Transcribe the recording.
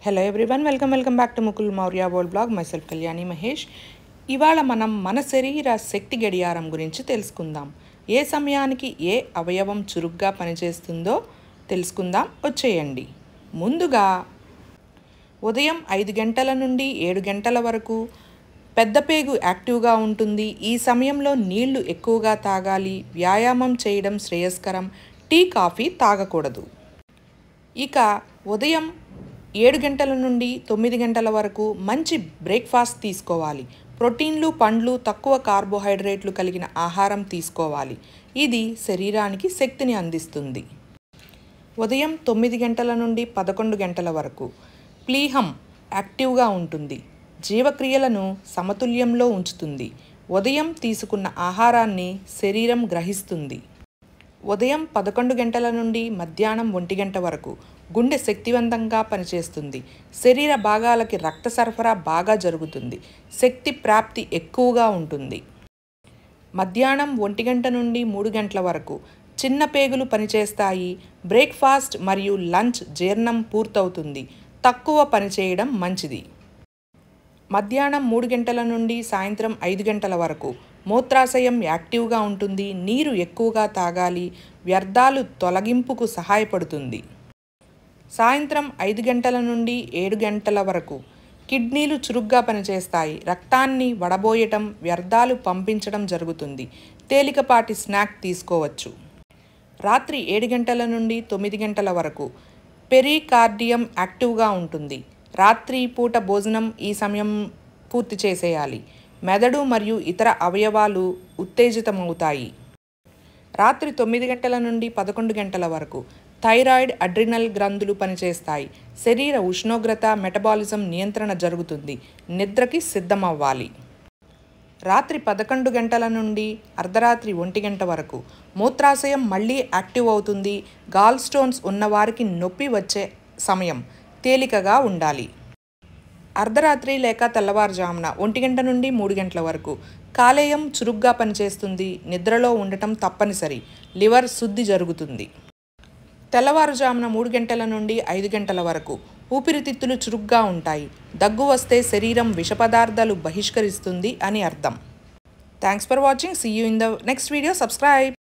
Hello everyone welcome back to Mukul Maurya world blog myself Kalyani Mahesh. ఇవాళ మనం మన శరీర శక్తి గడియారం గురించి తెలుసుకుందాం. ఏ సమయానికి ఏ అవయవం చురుగ్గా పనిచేస్తుందో తెలుసుకుందాం, వచ్చేయండి. ముందుగా ఉదయం 5 గంటల నుండి 7 గంటల వరకు పెద్ద పేగు యాక్టివ్గా ఉంటుంది. ఈ సమయంలో నీళ్లు ఎక్కువగా తాగాలి. వ్యాయామం చేయడం శ్రేయస్కరం. టీ కాఫీ తాగకూడదు. ఇక ఉదయం 7 గంటల నుండి 9 గంటల వరకు మంచి బ్రేక్ఫాస్ట్ తీసుకోవాలి. ప్రోటీన్లు, పండ్లు, తక్కువ కార్బోహైడ్రేట్లు కలిగిన ఆహారం తీసుకోవాలి. ఇది శరీరానికి శక్తిని అందిస్తుంది. ఉదయం 9 గంటల నుండి 11 గంటల వరకు ప్లీహం యాక్టివ్గా ఉంటుంది. జీవక్రియలను సమతుల్యంలో ఉంచుతుంది. ఉదయం తీసుకున్న ఆహారాన్ని శరీరం గ్రహిస్తుంది. ఉదయం 11 గంటల నుండి మధ్యాహ్నం 1 గంట వరకు గుండె శక్తివంతంగా పనిచేస్తుంది. శరీర భాగాలకి రక్త సరఫరా బాగా జరుగుతుంది. శక్తి ప్రాప్తి ఎక్కువగా ఉంటుంది. మధ్యాహ్నం 1 గంట నుండి 3 గంటల వరకు చిన్న పేగులు పనిచేస్తాయి. బ్రేక్ఫాస్ట్ మరియు లంచ్ జీర్ణం పూర్తవుతుంది. తక్కువ పనిచేయడం మంచిది. మధ్యాహ్నం 3 గంటల నుండి సాయంత్రం 5 గంటల వరకు మూత్రాశయం యాక్టివ్గా ఉంటుంది. నీరు ఎక్కువగా తాగాలి. వ్యర్థాలు తొలగింపుకు సహాయపడుతుంది. సాయంత్రం 5 గంటల నుండి 7 గంటల వరకు కిడ్నీలు చురుగ్గా పనిచేస్తాయి. రక్తాన్ని వడబోయటం, వ్యర్థాలు పంపించడం జరుగుతుంది. తేలికపాటి స్నాక్ తీసుకోవచ్చు. రాత్రి 7 గంటల నుండి 9 గంటల వరకు పెరికార్డియం యాక్టివ్గా ఉంటుంది. రాత్రి పూట భోజనం ఈ సమయం పూర్తి చేసేయాలి. మెదడు మరియు ఇతర అవయవాలు ఉత్తేజితమవుతాయి. రాత్రి 9 గంటల నుండి 11 గంటల వరకు థైరాయిడ్, అడ్రినల్ గ్రంథులు పనిచేస్తాయి. శరీర ఉష్ణోగ్రత, మెటబాలిజం నియంత్రణ జరుగుతుంది. నిద్రకి సిద్ధమవ్వాలి. రాత్రి 11 గంటల నుండి అర్ధరాత్రి 1 గంట వరకు మూత్రాశయం మళ్ళీ యాక్టివ్ అవుతుంది. గాల్ స్టోన్స్ ఉన్నవారికి నొప్పి వచ్చే సమయం. తేలికగా ఉండాలి. అర్ధరాత్రి లేక తెల్లవారుజామున 1 గంట నుండి 3 గంటల వరకు కాలేయం చురుగ్గా పనిచేస్తుంది. నిద్రలో ఉండటం తప్పనిసరి. లివర్ శుద్ధి జరుగుతుంది. తెల్లవారుజామున 3 గంటల నుండి 5 గంటల వరకు ఊపిరితిత్తులు చురుగ్గా ఉంటాయి. దగ్గు వస్తే శరీరం విష పదార్థాలు బహిష్కరిస్తుంది అని అర్థం. Thanks for watching. See you in the next video. Subscribe.